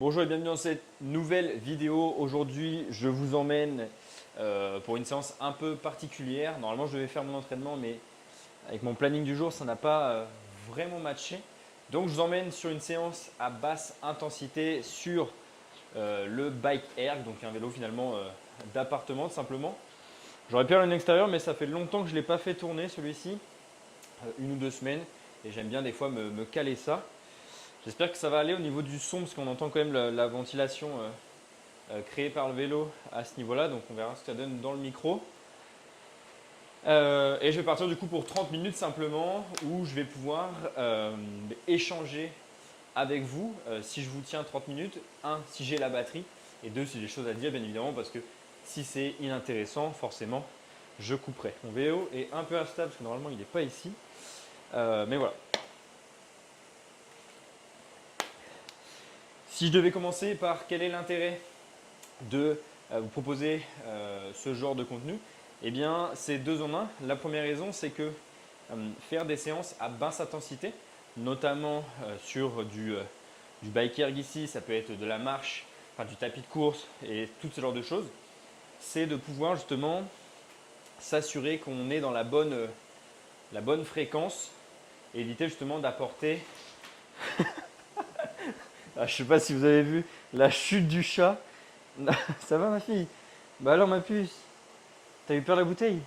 Bonjour et bienvenue dans cette nouvelle vidéo. Aujourd'hui, je vous emmène pour une séance un peu particulière. Normalement, je devais faire mon entraînement, mais avec mon planning du jour, ça n'a pas vraiment matché. Donc, je vous emmène sur une séance à basse intensité sur le bike erg, donc un vélo finalement d'appartement tout simplement. J'aurais pu aller en extérieur, mais ça fait longtemps que je ne l'ai pas fait tourner celui-ci, une ou deux semaines, et j'aime bien des fois me caler ça. J'espère que ça va aller au niveau du son parce qu'on entend quand même la ventilation créée par le vélo à ce niveau-là. Donc on verra ce que ça donne dans le micro. Et je vais partir du coup pour 30 minutes simplement où je vais pouvoir échanger avec vous si je vous tiens 30 minutes. Un, si j'ai la batterie et deux, si j'ai des choses à dire bien évidemment parce que si c'est inintéressant, forcément, je couperai. Mon vélo est un peu instable parce que normalement il n'est pas ici. Mais voilà. Si je devais commencer par quel est l'intérêt de vous proposer ce genre de contenu, eh bien c'est deux en un. La première raison, c'est que faire des séances à basse intensité, notamment sur du bike erg ici, ça peut être de la marche, enfin, du tapis de course et tout ce genre de choses, c'est de pouvoir justement s'assurer qu'on est dans la bonne fréquence et éviter justement d'apporter. Je ne sais pas si vous avez vu la chute du chat. Ça va ma fille? Bah alors ma puce, t'as eu peur de la bouteille?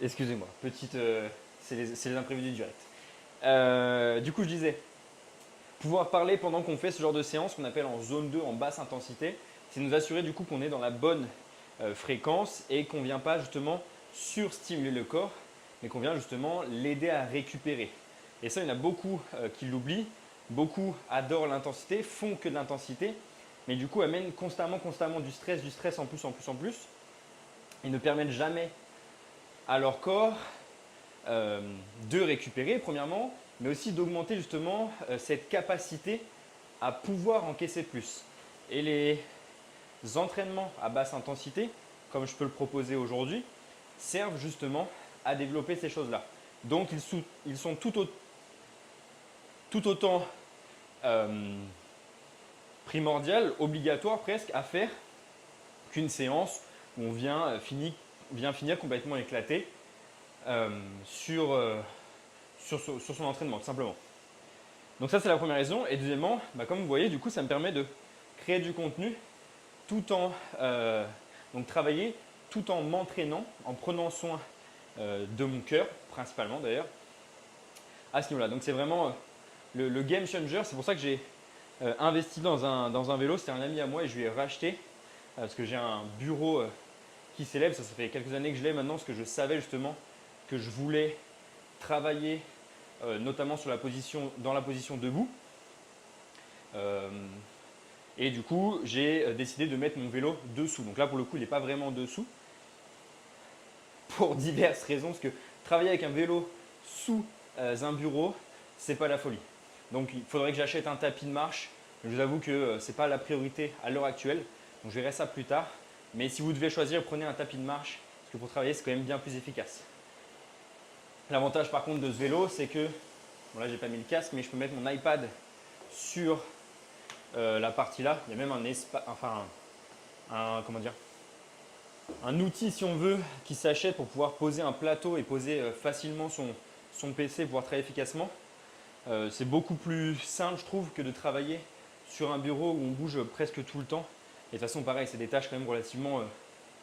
Excusez-moi, petite, c'est les imprévus du direct. Du coup, je disais, pouvoir parler pendant qu'on fait ce genre de séance qu'on appelle en zone 2, en basse intensité, c'est nous assurer du coup qu'on est dans la bonne fréquence et qu'on ne vient pas justement surstimuler le corps, mais qu'on vient justement l'aider à récupérer. Et ça, il y en a beaucoup qui l'oublient. Beaucoup adorent l'intensité, font que de l'intensité, mais du coup amènent constamment du stress en plus, en plus, en plus, et ne permettent jamais à leur corps euh, de récupérer premièrement, mais aussi d'augmenter justement cette capacité à pouvoir encaisser plus. Et les entraînements à basse intensité, comme je peux le proposer aujourd'hui, servent justement à développer ces choses-là. Donc ils sont tout autant primordial, obligatoire presque à faire qu'une séance où on vient finir complètement éclaté euh, sur, euh, sur son entraînement, tout simplement. Donc ça, c'est la première raison. Et deuxièmement, comme vous voyez, du coup, ça me permet de créer du contenu tout en donc travailler, tout en m'entraînant, en prenant soin de mon cœur, principalement d'ailleurs, à ce niveau-là. Donc c'est vraiment le game changer. C'est pour ça que j'ai investi dans un vélo. C'était un ami à moi et je lui ai racheté parce que j'ai un bureau qui s'élève. Ça fait quelques années que je l'ai maintenant parce que je savais justement que je voulais travailler notamment dans la position debout. Euh, et du coup, j'ai décidé de mettre mon vélo dessous. Donc là, pour le coup, il n'est pas vraiment dessous pour diverses raisons. Parce que travailler avec un vélo sous un bureau, c'est pas la folie. Donc il faudrait que j'achète un tapis de marche. Je vous avoue que ce n'est pas la priorité à l'heure actuelle. Donc je verrai ça plus tard. Mais si vous devez choisir, prenez un tapis de marche. Parce que pour travailler, c'est quand même bien plus efficace. L'avantage par contre de ce vélo, c'est que, bon là j'ai pas mis le casque, mais je peux mettre mon iPad sur la partie là. Il y a même comment dire, un outil si on veut qui s'achète pour pouvoir poser un plateau et poser facilement son PC pour pouvoir travailler efficacement. C'est beaucoup plus simple je trouve que de travailler sur un bureau où on bouge presque tout le temps. Et de toute façon pareil, c'est des tâches quand même relativement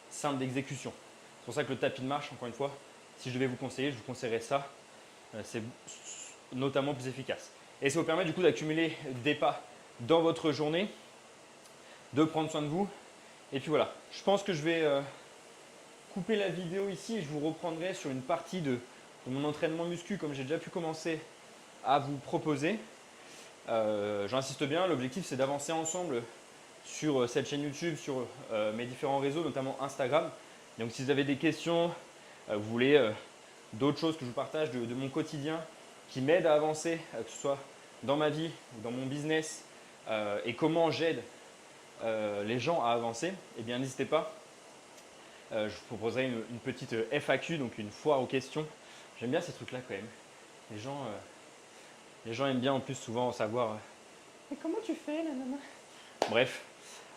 simples d'exécution. C'est pour ça que le tapis de marche, encore une fois, si je devais vous conseiller, je vous conseillerais ça. C'est notamment plus efficace. Et ça vous permet du coup d'accumuler des pas dans votre journée, de prendre soin de vous. Et puis voilà, je pense que je vais couper la vidéo ici et je vous reprendrai sur une partie de mon entraînement muscu comme j'ai déjà pu commencer à vous proposer. J'insiste bien, l'objectif c'est d'avancer ensemble sur cette chaîne YouTube, sur mes différents réseaux, notamment Instagram. Donc si vous avez des questions, vous voulez d'autres choses que je vous partage de mon quotidien qui m'aident à avancer, que ce soit dans ma vie ou dans mon business, et comment j'aide les gens à avancer, eh bien n'hésitez pas. Je vous proposerai une petite FAQ, donc une foire aux questions. J'aime bien ces trucs-là quand même. Les gens aiment bien en plus souvent savoir Mais comment tu fais là, nana? Bref.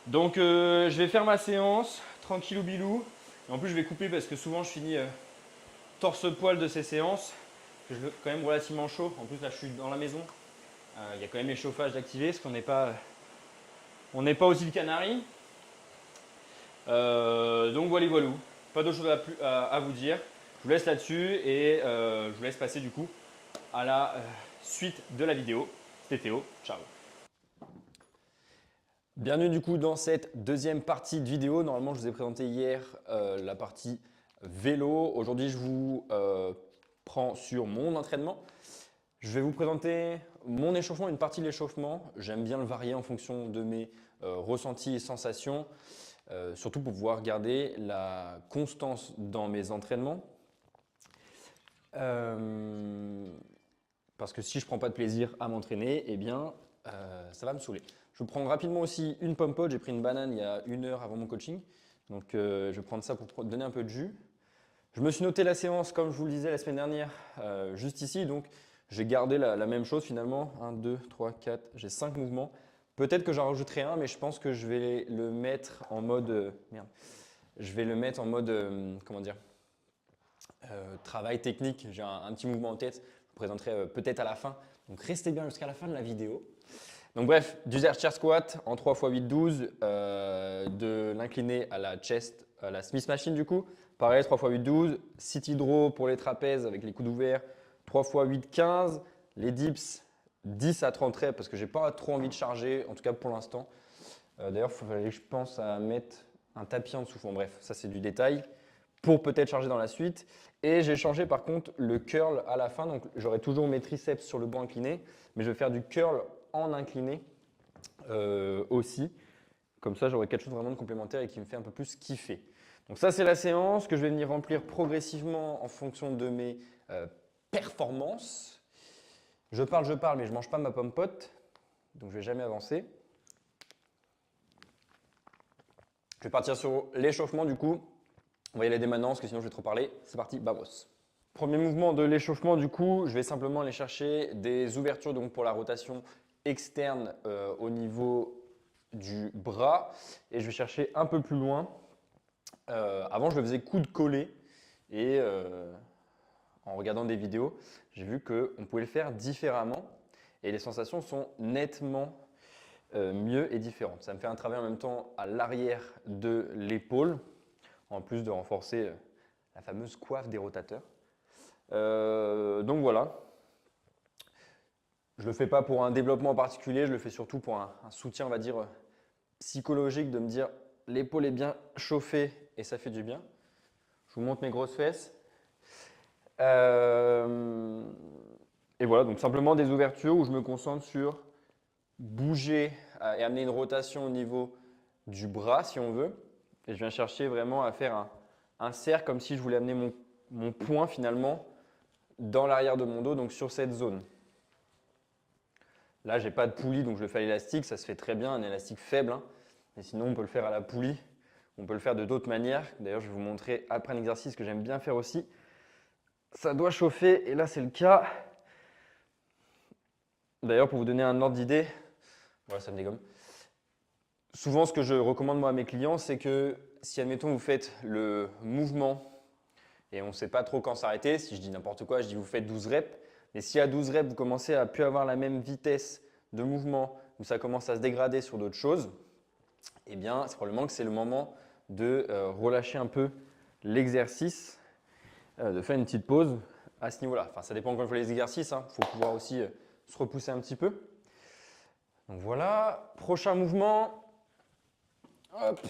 Donc je vais faire ma séance, tranquillou bilou. Et en plus je vais couper parce que souvent je finis torse-poil de ces séances. Je suis quand même relativement chaud. En plus là je suis dans la maison. Il y a quand même les chauffages d'activer parce qu'on n'est pas aux îles Canaries. Donc voilà, voilà. Pas d'autre chose à vous dire. Je vous laisse là-dessus et je vous laisse passer du coup à la suite de la vidéo. C'était Théo, ciao. Bienvenue du coup dans cette deuxième partie de vidéo. Normalement, je vous ai présenté hier la partie vélo. Aujourd'hui, je vous prends sur mon entraînement. Je vais vous présenter mon échauffement, une partie de l'échauffement. J'aime bien le varier en fonction de mes ressentis et sensations, surtout pour pouvoir garder la constance dans mes entraînements. Parce que si je ne prends pas de plaisir à m'entraîner, eh bien, ça va me saouler. Je vais prendre rapidement aussi une pomme pot. J'ai pris une banane il y a 1 heure avant mon coaching. Donc, je vais prendre ça pour donner un peu de jus. Je me suis noté la séance, comme je vous le disais la semaine dernière, juste ici. Donc, j'ai gardé la même chose finalement. 1, 2, 3, 4, j'ai 5 mouvements. Peut-être que j'en rajouterai un, mais je pense que je vais le mettre en mode… merde. Je vais le mettre en mode… comment dire travail technique. J'ai un petit mouvement en tête. Je vous présenterai peut-être à la fin. Donc, restez bien jusqu'à la fin de la vidéo. Donc bref, du chair squat en 3 x 8, 12, de l'incliné à la chest, à la Smith machine du coup. Pareil, 3 x 8, 12. City draw pour les trapèzes avec les coudes ouverts, 3 x 8, 15. Les dips, 10 à 30 reps parce que j'ai pas trop envie de charger, en tout cas pour l'instant. D'ailleurs, il faudrait que je pense à mettre un tapis en dessous. Bon bref, ça c'est du détail pour peut-être charger dans la suite. Et j'ai changé par contre le curl à la fin. Donc j'aurai toujours mes triceps sur le banc incliné, mais je vais faire du curl en incliné aussi. Comme ça, j'aurai quelque chose vraiment de complémentaire et qui me fait un peu plus kiffer. Donc ça, c'est la séance que je vais venir remplir progressivement en fonction de mes performances. Je parle, mais je ne mange pas ma pomme pote, donc je ne vais jamais avancer. Je vais partir sur l'échauffement du coup. On va y aller dès maintenant parce que sinon je vais trop parler. C'est parti, vamos. Premier mouvement de l'échauffement du coup, je vais simplement aller chercher des ouvertures donc pour la rotation externe au niveau du bras et je vais chercher un peu plus loin. Avant je le faisais coude collé et en regardant des vidéos, j'ai vu qu'on pouvait le faire différemment et les sensations sont nettement mieux et différentes. Ça me fait un travail en même temps à l'arrière de l'épaule, en plus de renforcer la fameuse coiffe des rotateurs. Donc voilà. Je ne le fais pas pour un développement particulier, je le fais surtout pour un soutien, on va dire, psychologique, de me dire l'épaule est bien chauffée et ça fait du bien. Je vous montre mes grosses fesses. Et voilà, donc simplement des ouvertures où je me concentre sur bouger et amener une rotation au niveau du bras si on veut. Et je viens chercher vraiment à faire un cercle comme si je voulais amener mon poing finalement dans l'arrière de mon dos, donc sur cette zone. Là, je n'ai pas de poulie, donc je le fais à l'élastique. Ça se fait très bien, un élastique faible. Hein. Mais sinon, on peut le faire à la poulie. On peut le faire de d'autres manières. D'ailleurs, je vais vous montrer après un exercice que j'aime bien faire aussi. Ça doit chauffer, et là, c'est le cas. D'ailleurs, pour vous donner un ordre d'idée, voilà, ça me dégomme. Souvent, ce que je recommande moi à mes clients, c'est que si, admettons, vous faites le mouvement et on ne sait pas trop quand s'arrêter, si je dis n'importe quoi, je dis vous faites 12 reps, mais si à 12 reps, vous commencez à plus avoir la même vitesse de mouvement, ou ça commence à se dégrader sur d'autres choses, eh bien, c'est probablement que c'est le moment de relâcher un peu l'exercice, de faire une petite pause à ce niveau-là. Enfin, ça dépend encore une fois des exercices, il faut pouvoir aussi se repousser un petit peu. Donc voilà, prochain mouvement. Hop.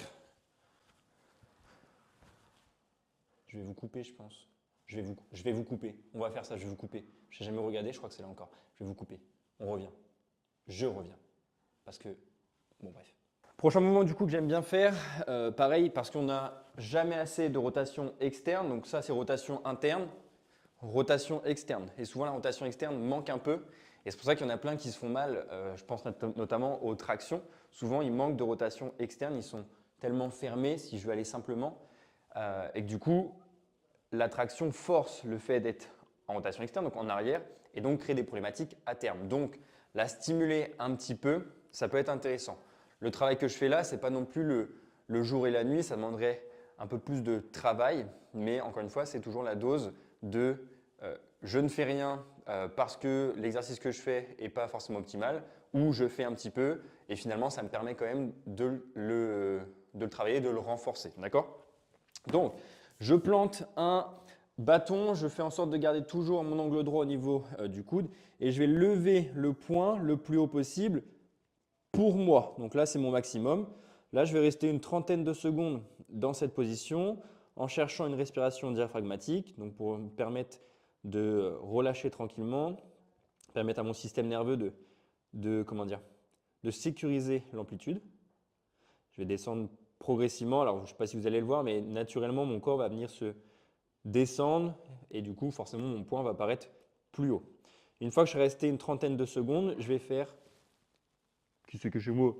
Je vais vous couper, je pense. Je vais vous couper. On va faire ça, je vais vous couper. Je n'ai jamais regardé, je crois que c'est là encore. Je vais vous couper. On revient. Je reviens. Parce que… Bon, bref. Prochain mouvement du coup que j'aime bien faire, pareil parce qu'on n'a jamais assez de rotation externe. Donc ça, c'est rotation interne, rotation externe. Et souvent, la rotation externe manque un peu. Et c'est pour ça qu'il y en a plein qui se font mal. Je pense notamment aux tractions. Souvent, ils manquent de rotation externe. Ils sont tellement fermés, si je veux aller simplement. Et que du coup, la traction force le fait d'être en rotation externe, donc en arrière, et donc crée des problématiques à terme. Donc la stimuler un petit peu, ça peut être intéressant. Le travail que je fais là, ce n'est pas non plus le jour et la nuit, ça demanderait un peu plus de travail, mais encore une fois, c'est toujours la dose de je ne fais rien parce que l'exercice que je fais n'est pas forcément optimal, ou je fais un petit peu et finalement, ça me permet quand même de le travailler, de le renforcer. D'accord? Donc, je plante un bâton, je fais en sorte de garder toujours mon angle droit au niveau du coude et je vais lever le poing le plus haut possible pour moi. Donc là, c'est mon maximum. Là, je vais rester une trentaine de secondes dans cette position en cherchant une respiration diaphragmatique, donc pour me permettre de relâcher tranquillement, permettre à mon système nerveux de sécuriser l'amplitude. Je vais descendre progressivement. Alors, je ne sais pas si vous allez le voir, mais naturellement, mon corps va venir se descendre et du coup, forcément, mon poing va apparaître plus haut. Une fois que je suis resté une trentaine de secondes, je vais faire… Qui c'est que chez moi?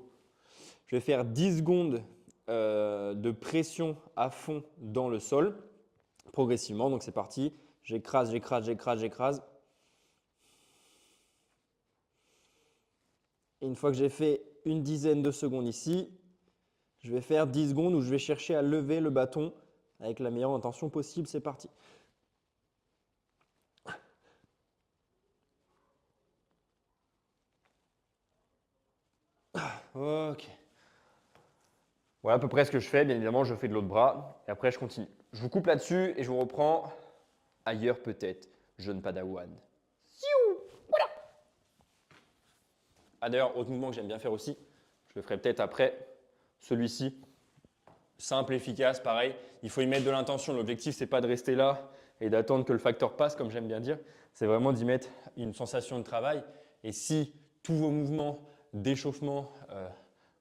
Je vais faire 10 secondes de pression à fond dans le sol, progressivement. Donc, c'est parti. J'écrase, j'écrase, j'écrase, j'écrase. Et une fois que j'ai fait une dizaine de secondes ici, je vais faire 10 secondes où je vais chercher à lever le bâton avec la meilleure intention possible. C'est parti. Ok. Voilà à peu près ce que je fais. Bien évidemment, je fais de l'autre bras et après, je continue. Je vous coupe là-dessus et je vous reprends ailleurs peut-être, jeune padawan. Voilà. Ah d'ailleurs, autre mouvement que j'aime bien faire aussi, je le ferai peut-être après, celui-ci. Simple, efficace, pareil. Il faut y mettre de l'intention. L'objectif, c'est pas de rester là et d'attendre que le facteur passe, comme j'aime bien dire. C'est vraiment d'y mettre une sensation de travail. Et si tous vos mouvements d'échauffement,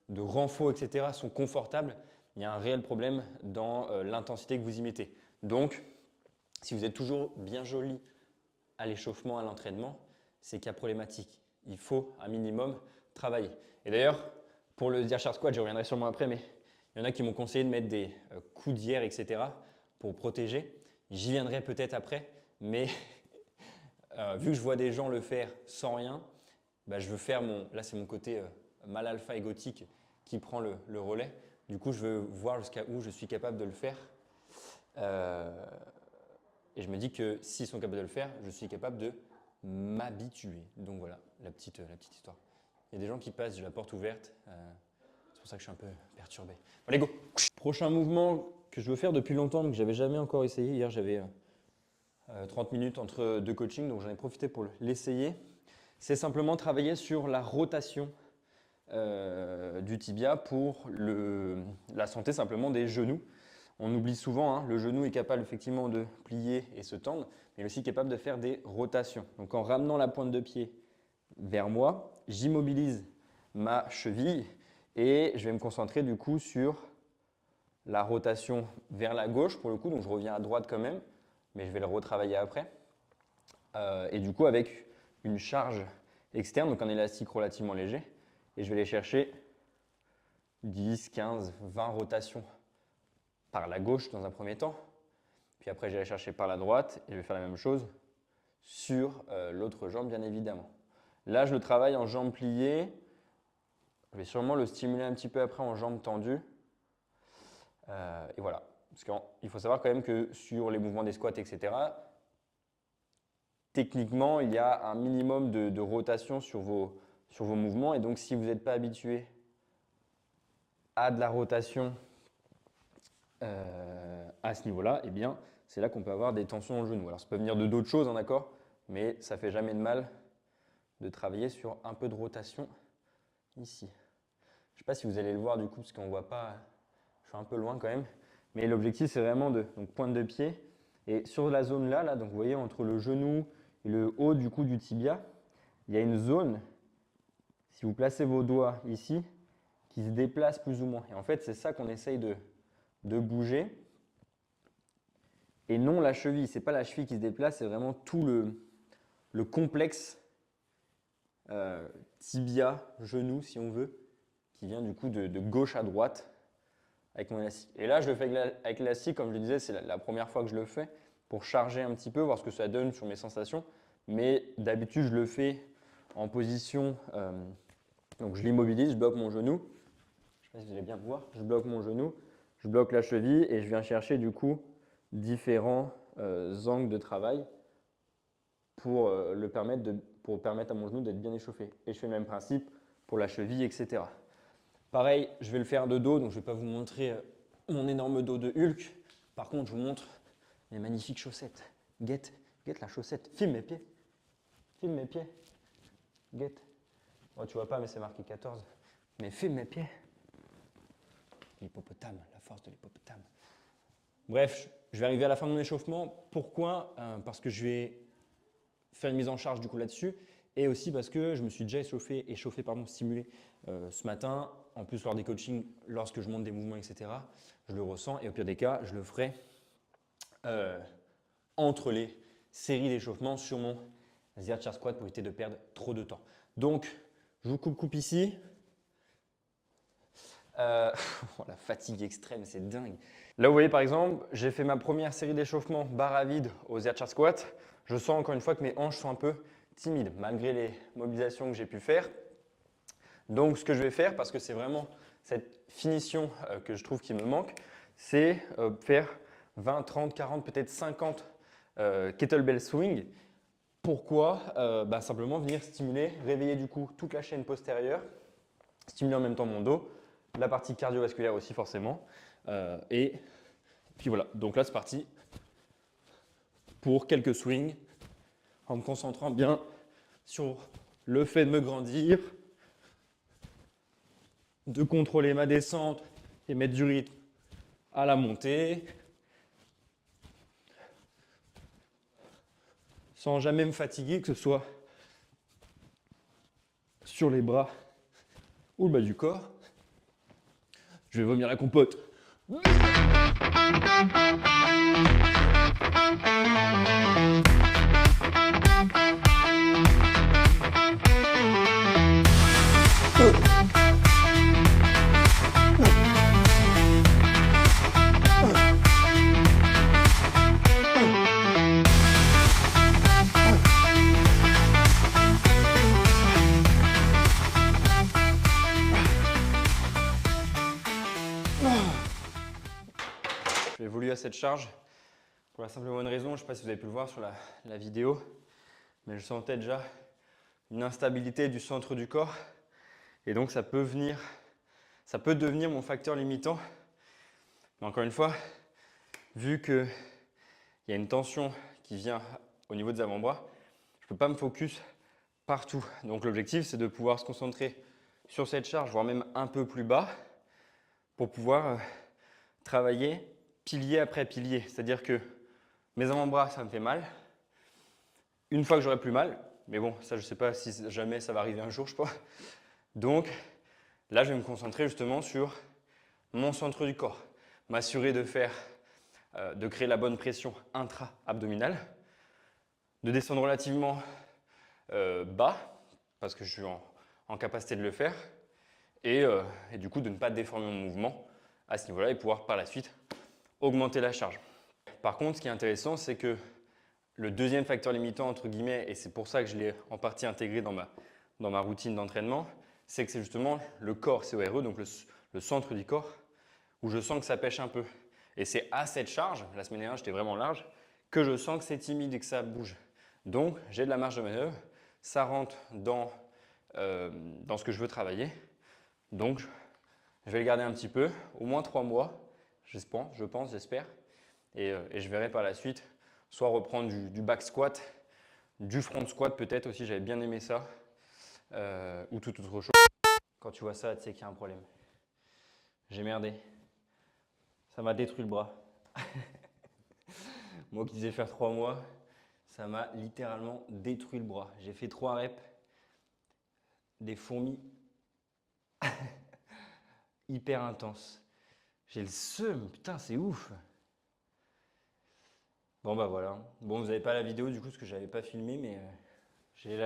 de renfort, etc. sont confortables, il y a un réel problème dans l'intensité que vous y mettez. Donc, si vous êtes toujours bien joli à l'échauffement, à l'entraînement, c'est qu'il y a problématique. Il faut un minimum travailler. Et d'ailleurs, pour le Diarchar Squat, je reviendrai sûrement après, mais il y en a qui m'ont conseillé de mettre des coudières, etc. pour protéger. J'y viendrai peut-être après, mais vu que je vois des gens le faire sans rien, bah, je veux faire là c'est mon côté mal alpha et gothique qui prend le relais. Du coup, je veux voir jusqu'à où je suis capable de le faire. Et je me dis que s'ils sont capables de le faire, je suis capable de m'habituer. Donc voilà, la petite histoire. Il y a des gens qui passent, j'ai la porte ouverte. C'est pour ça que je suis un peu perturbé. Allez, go! Prochain mouvement que je veux faire depuis longtemps, mais que j'avais jamais encore essayé. Hier, j'avais 30 minutes entre deux coachings, donc j'en ai profité pour l'essayer. C'est simplement travailler sur la rotation du tibia pour la santé simplement des genoux. On oublie souvent, hein, le genou est capable effectivement de plier et se tendre, mais il est aussi capable de faire des rotations. Donc en ramenant la pointe de pied vers moi, j'immobilise ma cheville et je vais me concentrer du coup sur la rotation vers la gauche pour le coup, donc je reviens à droite quand même, mais je vais le retravailler après. Et du coup avec une charge externe, donc un élastique relativement léger, et je vais aller chercher 10, 15, 20 rotations par la gauche dans un premier temps, puis après je vais aller chercher par la droite et je vais faire la même chose sur l'autre jambe bien évidemment. Là je le travaille en jambe pliée, je vais sûrement le stimuler un petit peu après en jambe tendue et voilà. Parce qu'il faut savoir quand même que sur les mouvements des squats etc, techniquement il y a un minimum de rotation sur vos mouvements et donc si vous n'êtes pas habitué à de la rotation à ce niveau-là, eh bien, c'est là qu'on peut avoir des tensions dans le genou. Alors, ça peut venir de d'autres choses, hein, d'accord, mais ça ne fait jamais de mal de travailler sur un peu de rotation ici. Je ne sais pas si vous allez le voir du coup, parce qu'on ne voit pas, je suis un peu loin quand même, mais l'objectif, c'est vraiment donc, pointe de pied. Et sur la zone là, donc vous voyez, entre le genou et le haut du coup du tibia, il y a une zone, si vous placez vos doigts ici, qui se déplace plus ou moins. Et en fait, c'est ça qu'on essaye de bouger et non la cheville. Ce n'est pas la cheville qui se déplace, c'est vraiment tout le complexe tibia, genou si on veut, qui vient du coup de gauche à droite avec mon élastique. Et là, je le fais avec l'élastique, comme je le disais, c'est la première fois que je le fais pour charger un petit peu, voir ce que ça donne sur mes sensations. Mais d'habitude, je le fais en position, donc je l'immobilise, je bloque mon genou. Je ne sais pas si vous allez bien voir, je bloque mon genou, je bloque la cheville et je viens chercher du coup différents angles de travail pour, pour permettre à mon genou d'être bien échauffé. Et je fais le même principe pour la cheville, etc. Pareil, je vais le faire de dos, donc je ne vais pas vous montrer mon énorme dos de Hulk. Par contre, je vous montre mes magnifiques chaussettes. Guette la chaussette. Filme mes pieds. Filme mes pieds. Guette. Oh, tu vois pas, mais c'est marqué 14. Mais filme mes pieds. L'hippopotame, la force de l'hippopotame. Bref, je vais arriver à la fin de mon échauffement. Pourquoi? Parce que je vais faire une mise en charge du coup là-dessus. Et aussi parce que je me suis déjà stimulé ce matin. En plus, lors des coachings, lorsque je monte des mouvements, etc., je le ressens. Et au pire des cas, je le ferai entre les séries d'échauffement sur mon Z Chair Squat pour éviter de perdre trop de temps. Donc, je vous coupe ici. La fatigue extrême, c'est dingue. Là, vous voyez par exemple, j'ai fait ma première série d'échauffement barre à vide au Z Chair Squat. Je sens encore une fois que mes hanches sont un peu timides malgré les mobilisations que j'ai pu faire. Donc, ce que je vais faire, parce que c'est vraiment cette finition que je trouve qui me manque, c'est faire 20, 30, 40, peut-être 50 kettlebell swing. Pourquoi? Simplement venir stimuler, réveiller du coup toute la chaîne postérieure, stimuler en même temps mon dos, la partie cardiovasculaire aussi forcément. Et puis voilà, donc là c'est parti pour quelques swings en me concentrant bien sur le fait de me grandir, de contrôler ma descente et mettre du rythme à la montée, sans jamais me fatiguer, que ce soit sur les bras ou le bas du corps. Je vais vomir la compote. J'ai évolué à cette charge pour la simple et bonne raison, je ne sais pas si vous avez pu le voir sur la vidéo, mais je sentais déjà une instabilité du centre du corps et donc ça peut devenir mon facteur limitant. Mais encore une fois, vu qu'il y a une tension qui vient au niveau des avant-bras, je ne peux pas me focus partout. Donc l'objectif, c'est de pouvoir se concentrer sur cette charge, voire même un peu plus bas, pour pouvoir travailler pilier après pilier. C'est-à-dire que mes avant-bras, ça me fait mal. Une fois que j'aurai plus mal, mais bon, ça je ne sais pas si jamais ça va arriver un jour, je pense. Donc là, je vais me concentrer justement sur mon centre du corps, m'assurer de créer la bonne pression intra-abdominale, de descendre relativement bas, parce que je suis en capacité de le faire, et du coup de ne pas déformer mon mouvement à ce niveau-là et pouvoir par la suite augmenter la charge. Par contre, ce qui est intéressant, c'est que le deuxième facteur limitant, entre guillemets, et c'est pour ça que je l'ai en partie intégré dans ma routine d'entraînement, c'est que c'est justement le corps CORE, donc le centre du corps, où je sens que ça pêche un peu. Et c'est à cette charge, la semaine dernière j'étais vraiment large, que je sens que c'est timide et que ça bouge. Donc j'ai de la marge de manœuvre, ça rentre dans ce que je veux travailler. Donc je vais le garder un petit peu, au moins 3 mois, j'espère. Et je verrai par la suite soit reprendre du back squat, du front squat peut-être aussi, j'avais bien aimé ça, ou toute autre chose. Quand tu vois ça, tu sais qu'il y a un problème. J'ai merdé. Ça m'a détruit le bras. Moi qui disais faire 3 mois, ça m'a littéralement détruit le bras. J'ai fait 3 reps, des fourmis hyper intenses. J'ai le seum, putain, c'est ouf. Bon bah voilà. Bon, vous n'avez pas la vidéo du coup parce que je n'avais pas filmé, mais je l'ai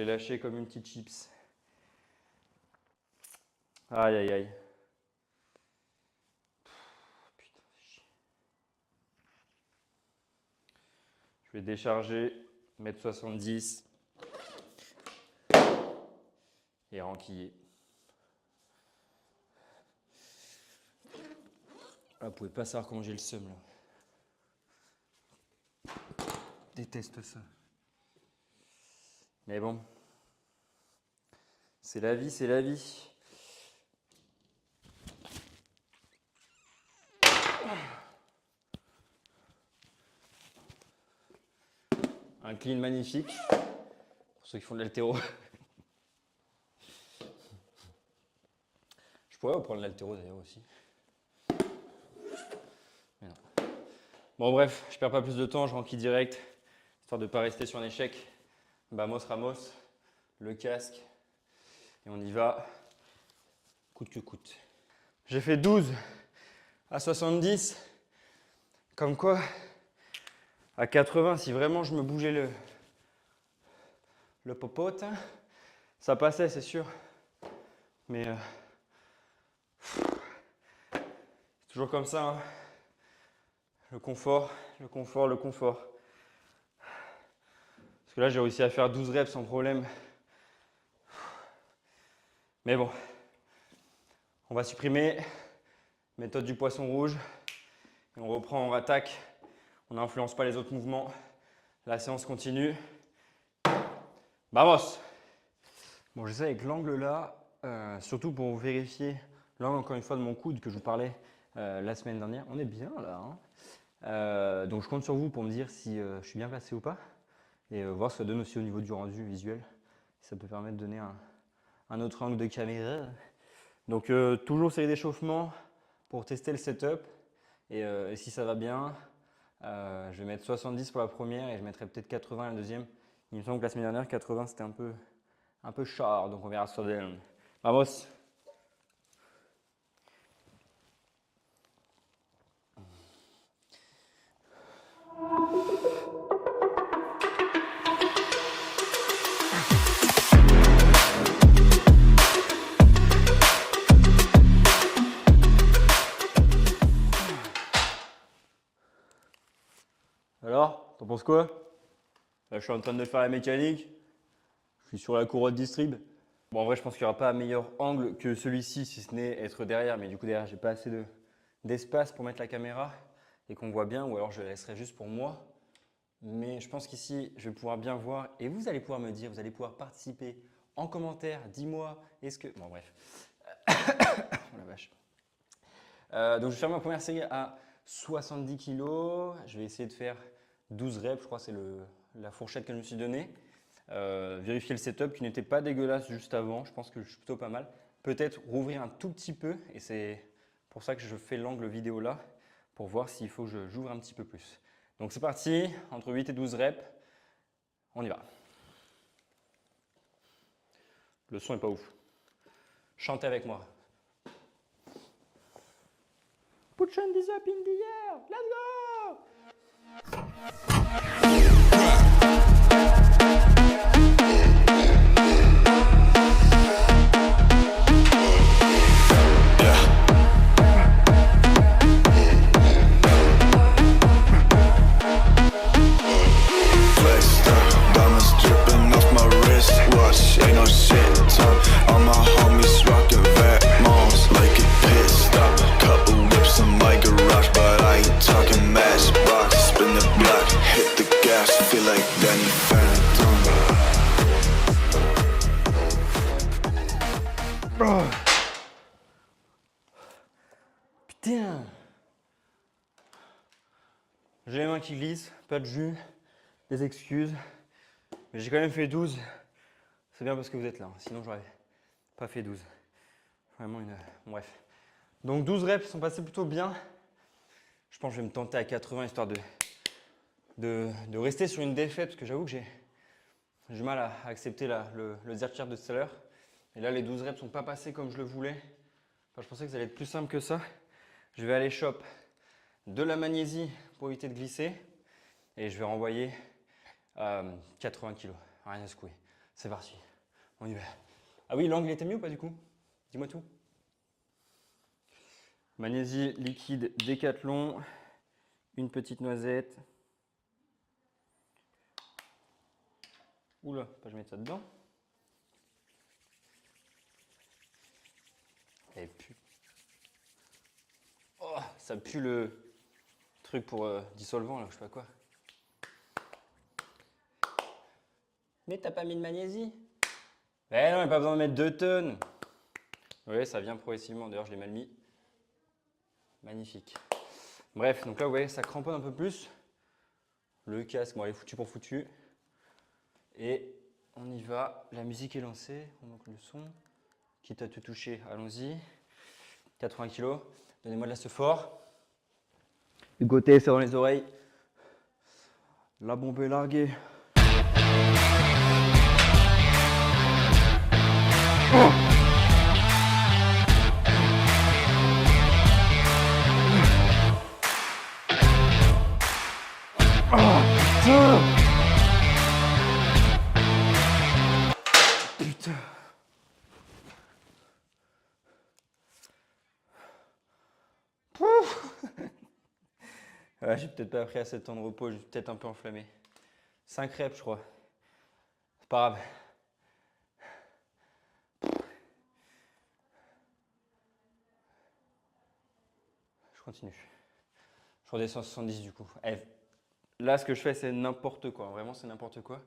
lâché comme une petite chips. Aïe aïe aïe. Putain, c'est chiant. Je vais décharger 1m70 et renquiller. Ah, vous pouvez pas savoir comment j'ai le seum là. Déteste ça. Mais bon, c'est la vie, c'est la vie. Un clean magnifique pour ceux qui font de l'haltéro. Je pourrais reprendre l'haltéro d'ailleurs aussi. Mais non. Bon bref, je perds pas plus de temps, je renquille direct, histoire de ne pas rester sur un échec. Vamos Ramos, le casque, et on y va, coûte que coûte. J'ai fait 12 à 70, comme quoi à 80, si vraiment je me bougeais le popote, ça passait c'est sûr, mais c'est toujours comme ça, hein. Le confort, le confort, le confort. Parce que là, j'ai réussi à faire 12 reps sans problème. Mais bon, on va supprimer. Méthode du poisson rouge. Et on reprend, on attaque. On n'influence pas les autres mouvements. La séance continue. Vamos! Bon, j'essaie avec l'angle là, surtout pour vérifier l'angle encore une fois de mon coude que je vous parlais la semaine dernière. On est bien là, hein. Donc je compte sur vous pour me dire si je suis bien placé ou pas et voir ce que ça donne aussi au niveau du rendu visuel. Ça peut permettre de donner un autre angle de caméra. Donc toujours série d'échauffement pour tester le setup et si ça va bien, je vais mettre 70 pour la première et je mettrai peut-être 80 la deuxième. Il me semble que la semaine dernière 80 c'était un peu short, donc on verra sur des... Vamos! Alors, t'en penses quoi? Là, je suis en train de faire la mécanique. Je suis sur la courroie de distrib. Bon, en vrai, je pense qu'il n'y aura pas un meilleur angle que celui-ci, si ce n'est être derrière. Mais du coup, derrière, j'ai pas assez d'espace pour mettre la caméra et qu'on voit bien. Ou alors, je la laisserai juste pour moi. Mais je pense qu'ici, je vais pouvoir bien voir. Et vous allez pouvoir me dire, vous allez pouvoir participer en commentaire. Dis-moi, est-ce que... Bon, bref. Oh la vache. Donc, je vais faire ma première série à 70 kg. Je vais essayer de faire 12 reps. Je crois que c'est la fourchette que je me suis donnée. Vérifier le setup qui n'était pas dégueulasse juste avant. Je pense que je suis plutôt pas mal. Peut-être rouvrir un tout petit peu. Et c'est pour ça que je fais l'angle vidéo là. Pour voir s'il faut que j'ouvre un petit peu plus. Donc, c'est parti. Entre 8 et 12 reps. On y va. Le son est pas ouf. Chantez avec moi. Put your hands up in the air. Let's go! Oh. Putain! J'ai les mains qui glissent, pas de jus, des excuses. Mais j'ai quand même fait 12. C'est bien parce que vous êtes là, hein. Sinon j'aurais pas fait 12. Vraiment une... Bref. Donc 12 reps sont passés plutôt bien. Je pense que je vais me tenter à 80 histoire de rester sur une défaite parce que j'avoue que j'ai du mal à accepter le Zercher de tout à l'heure. Et là, les 12 reps sont pas passés comme je le voulais. Enfin, je pensais que ça allait être plus simple que ça. Je vais aller shop de la magnésie pour éviter de glisser. Et je vais renvoyer 80 kg. Rien à secouer. C'est parti. On y va. Ah oui, l'angle était mieux ou pas du coup? Dis-moi tout. Magnésie liquide Décathlon. Une petite noisette. Oula, pas je mettre ça dedans. Et puis, oh, ça pue le truc pour dissolvant là, je sais pas quoi. Mais t'as pas mis de magnésie? Eh non, il n'y a pas besoin de mettre 2 tonnes. Oui, ça vient progressivement. D'ailleurs, je l'ai mal mis. Magnifique. Bref, donc là, vous voyez, ça cramponne un peu plus. Le casque, bon, il est foutu pour foutu. Et on y va. La musique est lancée. On manque le son. Quitte à te toucher, allons-y. 80 kg. Donnez-moi de la fort. Du côté, c'est dans les oreilles. La bombe est larguée. Oh, putain. Ouais, j'ai peut-être pas pris assez de temps de repos, j'ai peut-être un peu enflammé. 5 reps, je crois. C'est pas grave. Je continue. Je redescends à 70 du coup. Eh, là, ce que je fais, c'est n'importe quoi. Vraiment, c'est n'importe quoi.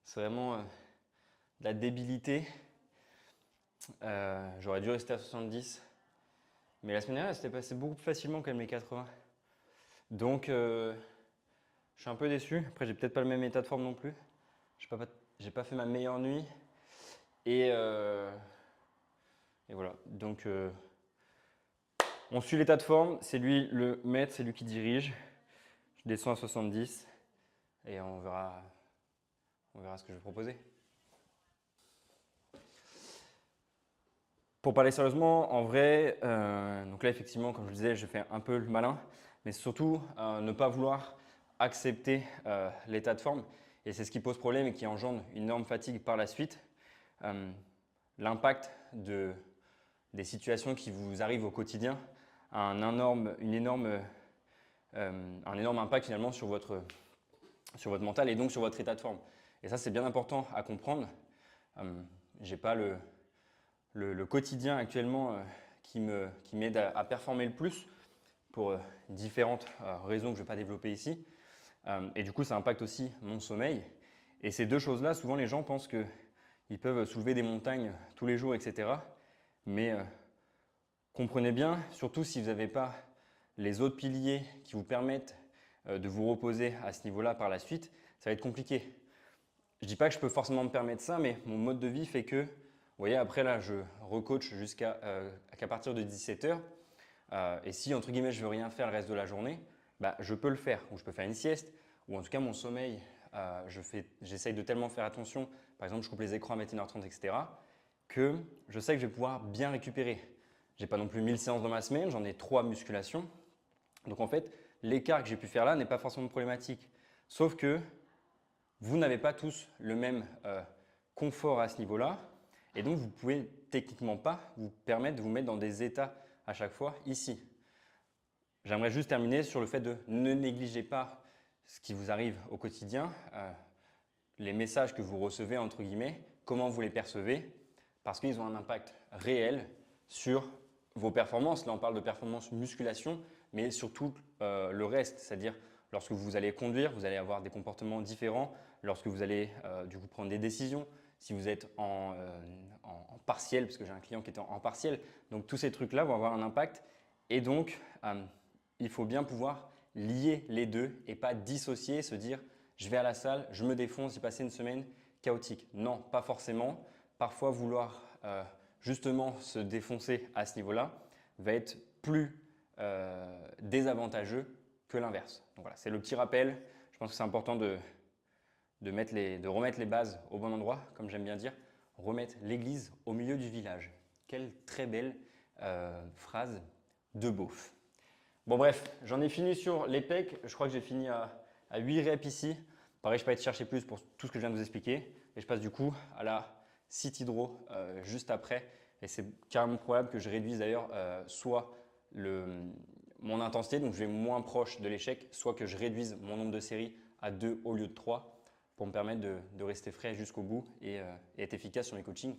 C'est vraiment de la débilité. J'aurais dû rester à 70. Mais la semaine dernière, c'était passé beaucoup plus facilement quand même les 80. Donc, je suis un peu déçu. Après, j'ai peut-être pas le même état de forme non plus. J'ai pas fait ma meilleure nuit. Et voilà. Donc, on suit l'état de forme. C'est lui le maître, c'est lui qui dirige. Je descends à 70 et on verra ce que je vais proposer. Pour parler sérieusement, en vrai, donc là effectivement, comme je le disais, je fais un peu le malin, mais surtout ne pas vouloir accepter l'état de forme. Et c'est ce qui pose problème et qui engendre une énorme fatigue par la suite. L'impact des situations qui vous arrivent au quotidien a un énorme impact finalement sur votre mental et donc sur votre état de forme. Et ça, c'est bien important à comprendre. Je n'ai pas le quotidien actuellement qui m'aide à performer le plus pour différentes raisons que je ne vais pas développer ici. Et du coup, ça impacte aussi mon sommeil. Et ces deux choses-là, souvent les gens pensent qu'ils peuvent soulever des montagnes tous les jours, etc. Mais comprenez bien, surtout si vous n'avez pas les autres piliers qui vous permettent de vous reposer à ce niveau-là par la suite, ça va être compliqué. Je ne dis pas que je peux forcément me permettre ça, mais mon mode de vie fait que, vous voyez, après là, je recoach qu'à partir de 17h. Et si, entre guillemets, je ne veux rien faire le reste de la journée, bah, je peux le faire. Ou je peux faire une sieste, ou en tout cas, mon sommeil, j'essaye de tellement faire attention. Par exemple, je coupe les écrans à 21h30, etc., que je sais que je vais pouvoir bien récupérer. Je n'ai pas non plus 1000 séances dans ma semaine, j'en ai 3 musculations. Donc en fait, l'écart que j'ai pu faire là n'est pas forcément problématique. Sauf que vous n'avez pas tous le même confort à ce niveau-là. Et donc, vous ne pouvez techniquement pas vous permettre de vous mettre dans des états à chaque fois ici. J'aimerais juste terminer sur le fait de ne négliger pas ce qui vous arrive au quotidien, les messages que vous recevez, entre guillemets, comment vous les percevez, parce qu'ils ont un impact réel sur vos performances. Là, on parle de performance musculation, mais surtout le reste, c'est-à-dire lorsque vous allez conduire, vous allez avoir des comportements différents. Lorsque vous allez du coup prendre des décisions, si vous êtes en partiel, parce que j'ai un client qui est en partiel, donc tous ces trucs-là vont avoir un impact. Et donc, il faut bien pouvoir lier les deux et pas dissocier, se dire je vais à la salle, je me défonce, j'ai passé une semaine chaotique. Non, pas forcément. Parfois, vouloir justement se défoncer à ce niveau-là va être plus désavantageux que l'inverse. Donc voilà, c'est le petit rappel. Je pense que c'est important de remettre les bases au bon endroit, comme j'aime bien dire, remettre l'église au milieu du village. Quelle très belle phrase de beauf. Bon bref, j'en ai fini sur les pecs. Je crois que j'ai fini à 8 reps ici. Pareil, je ne vais pas aller chercher plus pour tout ce que je viens de vous expliquer. Et je passe du coup à la sit hydro juste après. Et c'est carrément probable que je réduise d'ailleurs soit mon intensité, donc je vais moins proche de l'échec, soit que je réduise mon nombre de séries à 2 au lieu de 3. pour me permettre de rester frais jusqu'au bout et être efficace sur mes coachings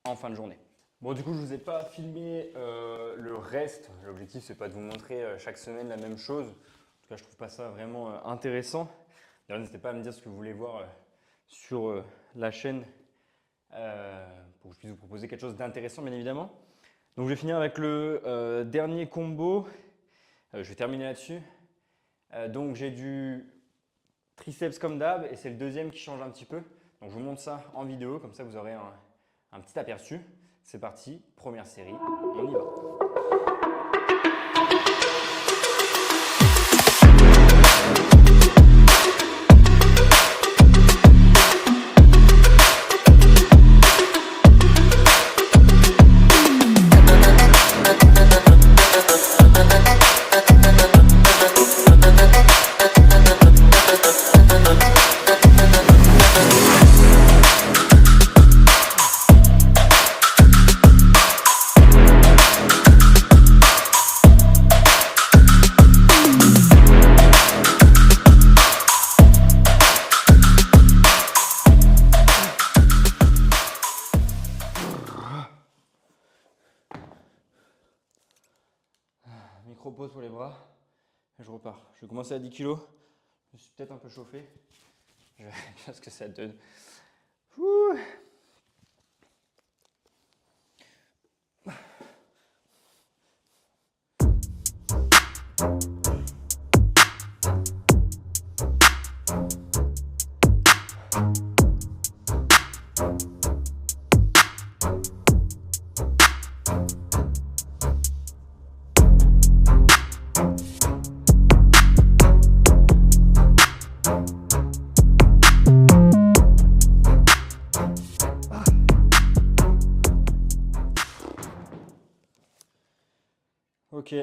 en fin de journée. Bon, du coup, je ne vous ai pas filmé le reste. L'objectif, c'est pas de vous montrer chaque semaine la même chose. En tout cas, je trouve pas ça vraiment intéressant. D'ailleurs, n'hésitez pas à me dire ce que vous voulez voir sur la chaîne pour que je puisse vous proposer quelque chose d'intéressant, bien évidemment. Donc, je vais finir avec le dernier combo. Je vais terminer là-dessus. Donc, j'ai du triceps comme d'hab et c'est le deuxième qui change un petit peu. Donc, je vous montre ça en vidéo, comme ça, vous aurez un petit aperçu. C'est parti, première série, on y va. Micro-pause pour les bras et je repars. Je vais commencer à 10 kg. Je me suis peut-être un peu chauffé. Je vais voir ce que ça donne. Ouh. Ok,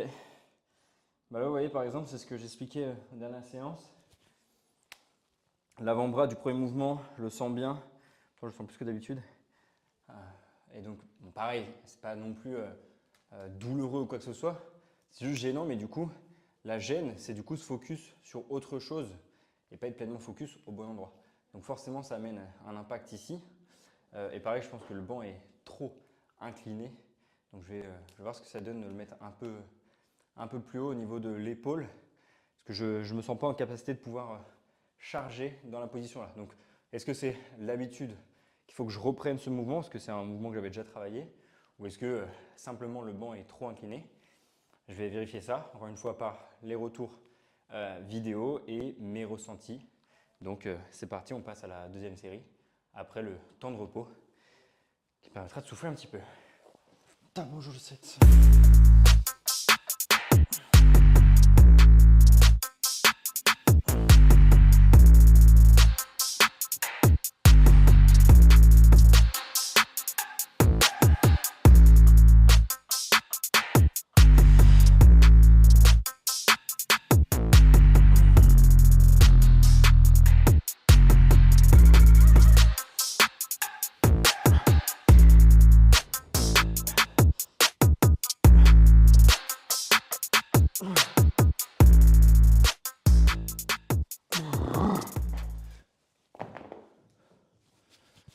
bah là vous voyez par exemple, c'est ce que j'expliquais dans la dernière séance. L'avant-bras du premier mouvement, je le sens bien, enfin, je le sens plus que d'habitude. Et donc bon, pareil, c'est pas non plus douloureux ou quoi que ce soit, c'est juste gênant, mais du coup, la gêne, c'est du coup se focus sur autre chose et pas être pleinement focus au bon endroit. Donc forcément, ça amène un impact ici. Et pareil, je pense que le banc est trop incliné. Donc je vais voir ce que ça donne de le mettre un peu plus haut au niveau de l'épaule. Parce que je ne me sens pas en capacité de pouvoir charger dans la position là. Donc est-ce que c'est l'habitude qu'il faut que je reprenne ce mouvement parce que c'est un mouvement que j'avais déjà travaillé? Ou est-ce que simplement le banc est trop incliné? Je vais vérifier ça, encore une fois, par les retours vidéo et mes ressentis. Donc c'est parti, on passe à la deuxième série après le temps de repos qui permettra de souffler un petit peu. Bonjour le 7.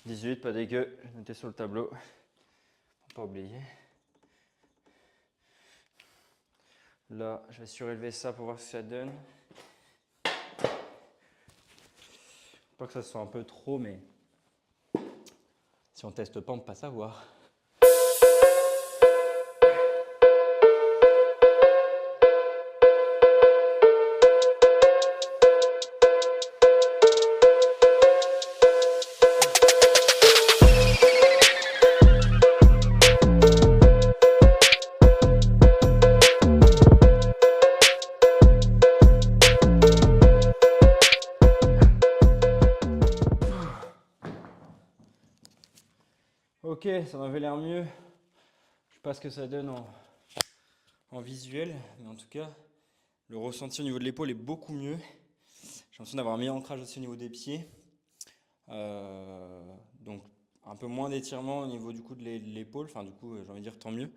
18, pas dégueu, je noté sur le tableau, faut pas oublier. Là, je vais surélever ça pour voir ce que ça donne. Pas que ça soit un peu trop, mais si on teste pas, on ne peut pas savoir. Ok, ça m'avait l'air mieux. Je sais pas ce que ça donne en visuel, mais en tout cas, le ressenti au niveau de l'épaule est beaucoup mieux. J'ai l'impression d'avoir un meilleur ancrage aussi au niveau des pieds. Donc un peu moins d'étirement au niveau du coup de l'épaule. Enfin du coup, j'ai envie de dire tant mieux.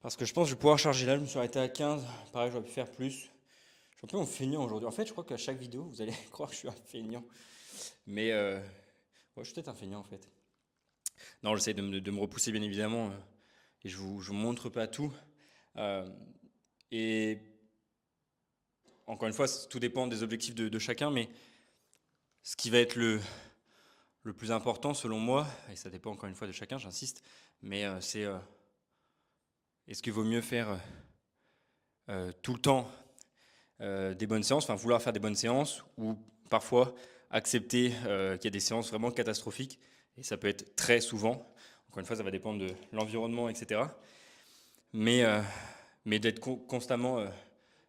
Parce que je pense que je vais pouvoir charger là. Je me suis arrêté à 15. Pareil, j'aurais pu faire plus. Je suis un peu un feignant aujourd'hui. En fait, je crois qu'à chaque vidéo, vous allez croire que je suis un feignant. Mais ouais, je suis peut-être un feignant en fait. Non, j'essaie de me repousser bien évidemment et je vous montre pas tout. Euh, et encore une fois, tout dépend des objectifs de chacun, mais ce qui va être le plus important selon moi, et ça dépend encore une fois de chacun, j'insiste, mais c'est est-ce qu'il vaut mieux faire tout le temps des bonnes séances, enfin vouloir faire des bonnes séances, ou parfois accepter qu'il y a des séances vraiment catastrophiques, et ça peut être très souvent. Encore une fois, ça va dépendre de l'environnement, etc. Mais, euh, mais d'être constamment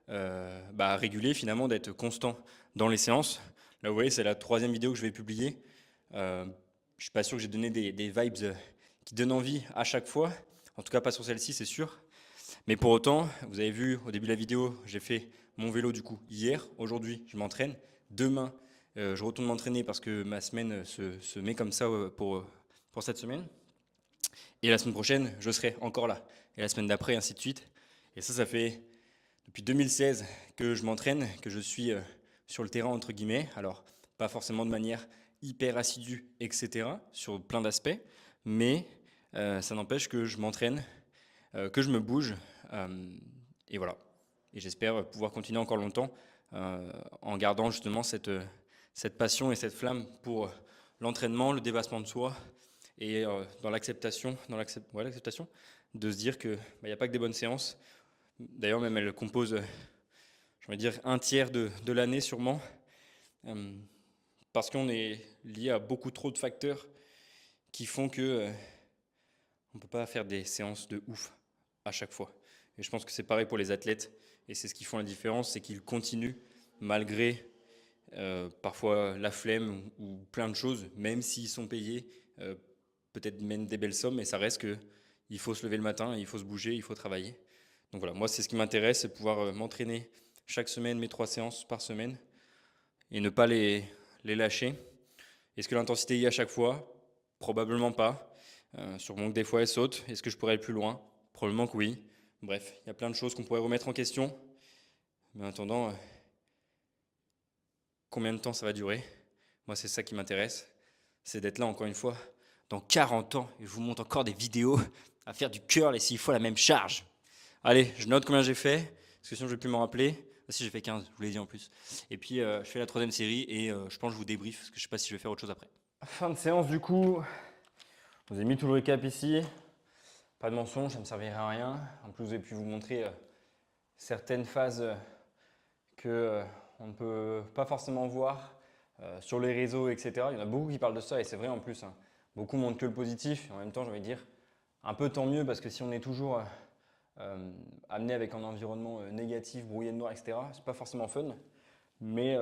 régulier, finalement, d'être constant dans les séances. Là, vous voyez, c'est la 3e vidéo que je vais publier. Je suis pas sûr que j'ai donné des vibes qui donnent envie à chaque fois. En tout cas, pas sur celle-ci, c'est sûr. Mais pour autant, vous avez vu au début de la vidéo, j'ai fait mon vélo du coup hier. Aujourd'hui, je m'entraîne. Demain, je retourne m'entraîner parce que ma semaine se met comme ça pour cette semaine. Et la semaine prochaine, je serai encore là. Et la semaine d'après, ainsi de suite. Et ça fait depuis 2016 que je m'entraîne, que je suis sur le terrain, entre guillemets. Alors, pas forcément de manière hyper assidue, etc., sur plein d'aspects. Mais ça n'empêche que je m'entraîne, que je me bouge. Et voilà. Et j'espère pouvoir continuer encore longtemps en gardant justement cette passion et cette flamme pour l'entraînement, le dépassement de soi et dans l'acceptation, l'acceptation de se dire qu'il n'y a pas que des bonnes séances. D'ailleurs, même elles composent, je vais dire, un tiers de l'année sûrement, parce qu'on est lié à beaucoup trop de facteurs qui font que on ne peut pas faire des séances de ouf à chaque fois. Et je pense que c'est pareil pour les athlètes. Et c'est ce qui fait la différence, c'est qu'ils continuent malgré parfois la flemme ou plein de choses, même s'ils sont payés, peut-être même des belles sommes, mais ça reste que il faut se lever le matin, il faut se bouger, il faut travailler. Donc voilà, moi c'est ce qui m'intéresse, c'est pouvoir m'entraîner chaque semaine, mes 3 séances par semaine, et ne pas les lâcher. Est-ce que l'intensité y est à chaque fois? Probablement pas. Sûrement que des fois elle saute. Est-ce que je pourrais aller plus loin? Probablement que oui. Bref, il y a plein de choses qu'on pourrait remettre en question. Mais en attendant, combien de temps ça va durer? Moi, c'est ça qui m'intéresse. C'est d'être là, encore une fois, dans 40 ans, et je vous montre encore des vidéos à faire du curl et s'il faut la même charge. Allez, je note combien j'ai fait, parce que sinon je ne vais plus m'en rappeler. Ah si, j'ai fait 15, je vous l'ai dit en plus. Et puis, je fais la 3e série et je pense que je vous débrief, parce que je ne sais pas si je vais faire autre chose après. Fin de séance du coup. Je vous ai mis tout le récap ici. Pas de mensonge, ça ne me servirait à rien. En plus, j'ai pu vous montrer certaines phases que on ne peut pas forcément voir sur les réseaux, etc. Il y en a beaucoup qui parlent de ça et c'est vrai en plus. Hein. Beaucoup montrent que le positif et en même temps, j'ai envie de dire, un peu tant mieux parce que si on est toujours amené avec un environnement négatif, brouillé de noir, etc., c'est pas forcément fun. Mais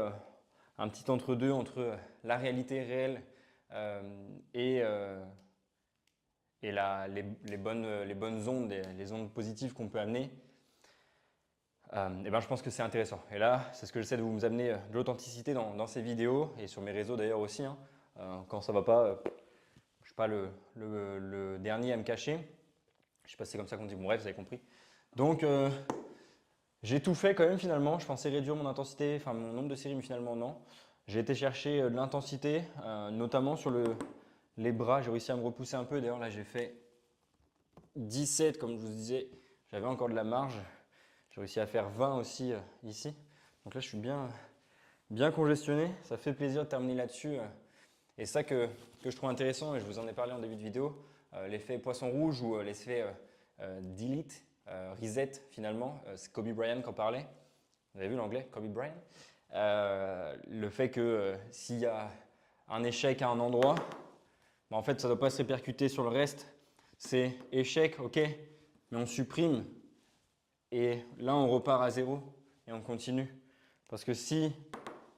un petit entre-deux entre la réalité réelle et les bonnes ondes, les ondes positives qu'on peut amener, et ben je pense que c'est intéressant. Et là, c'est ce que j'essaie de vous amener de l'authenticité dans ces vidéos et sur mes réseaux d'ailleurs aussi. Hein. Quand ça va pas, je suis pas le dernier à me cacher. Je sais pas si c'est comme ça qu'on dit. Bon, bref, vous avez compris. Donc, j'ai tout fait quand même finalement. Je pensais réduire mon intensité, enfin mon nombre de séries, mais finalement non. J'ai été chercher de l'intensité, notamment sur les bras. J'ai réussi à me repousser un peu. D'ailleurs, là, j'ai fait 17, comme je vous disais. J'avais encore de la marge. J'ai réussi à faire 20 aussi ici. Donc là, je suis bien congestionné. Ça fait plaisir de terminer là-dessus. Et ça que je trouve intéressant, et je vous en ai parlé en début de vidéo, l'effet poisson rouge ou l'effet delete, reset finalement. C'est Kobe Bryant qui en parlait. Vous avez vu l'anglais, Kobe Bryant. Le fait que s'il y a un échec à un endroit, bah, en fait, ça ne doit pas se répercuter sur le reste. C'est échec, ok, mais on supprime. Et là, on repart à zéro et on continue. Parce que si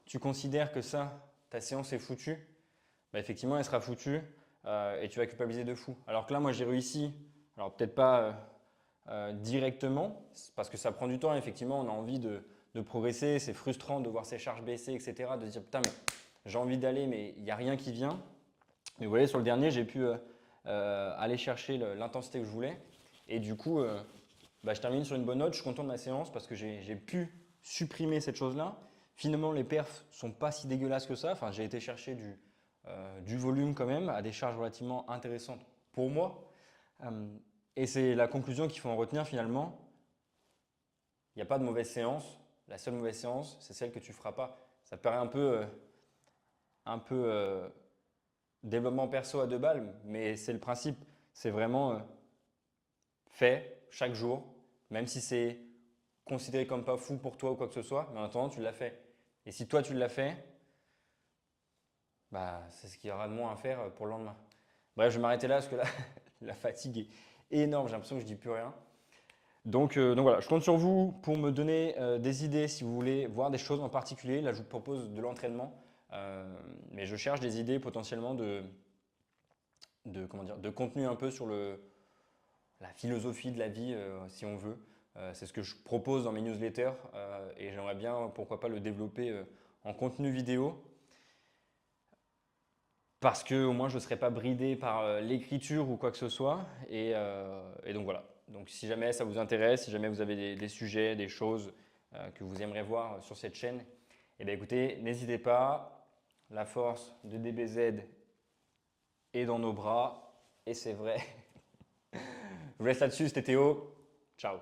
tu considères que ça, ta séance est foutue, bah effectivement, elle sera foutue et tu vas culpabiliser de fou. Alors que là, moi, j'ai réussi, alors peut-être pas directement, parce que ça prend du temps, effectivement, on a envie de progresser, c'est frustrant de voir ses charges baisser, etc., de se dire, putain, mais j'ai envie d'aller, mais il n'y a rien qui vient. Mais vous voyez, sur le dernier, j'ai pu aller chercher l'intensité que je voulais. Et du coup, je termine sur une bonne note. Je suis content de ma séance parce que j'ai pu supprimer cette chose-là. Finalement, les perfs sont pas si dégueulasses que ça. Enfin, j'ai été chercher du volume quand même à des charges relativement intéressantes pour moi. Et c'est la conclusion qu'il faut en retenir finalement. Il n'y a pas de mauvaise séance. La seule mauvaise séance, c'est celle que tu feras pas. Ça paraît un peu développement perso à 2 balles, mais c'est le principe. C'est vraiment fait chaque jour, même si c'est considéré comme pas fou pour toi ou quoi que ce soit, mais en attendant, tu l'as fait. Et si toi, tu l'as fait, bah, c'est ce qu'il y aura de moins à faire pour le lendemain. Bref, je vais m'arrêter là parce que là, la fatigue est énorme. J'ai l'impression que je dis plus rien. Donc voilà, je compte sur vous pour me donner des idées si vous voulez voir des choses en particulier. Là, je vous propose de l'entraînement, mais je cherche des idées potentiellement comment dire, de contenu un peu sur la philosophie de la vie, si on veut. C'est ce que je propose dans mes newsletters et j'aimerais bien, pourquoi pas, le développer en contenu vidéo. Parce que au moins je ne serai pas bridé par l'écriture ou quoi que ce soit. Et donc voilà. Donc si jamais ça vous intéresse, si jamais vous avez des sujets, des choses que vous aimeriez voir sur cette chaîne, eh bien écoutez, n'hésitez pas. La force de DBZ est dans nos bras. Et c'est vrai. Je vous laisse là-dessus, c'était Théo. Ciao.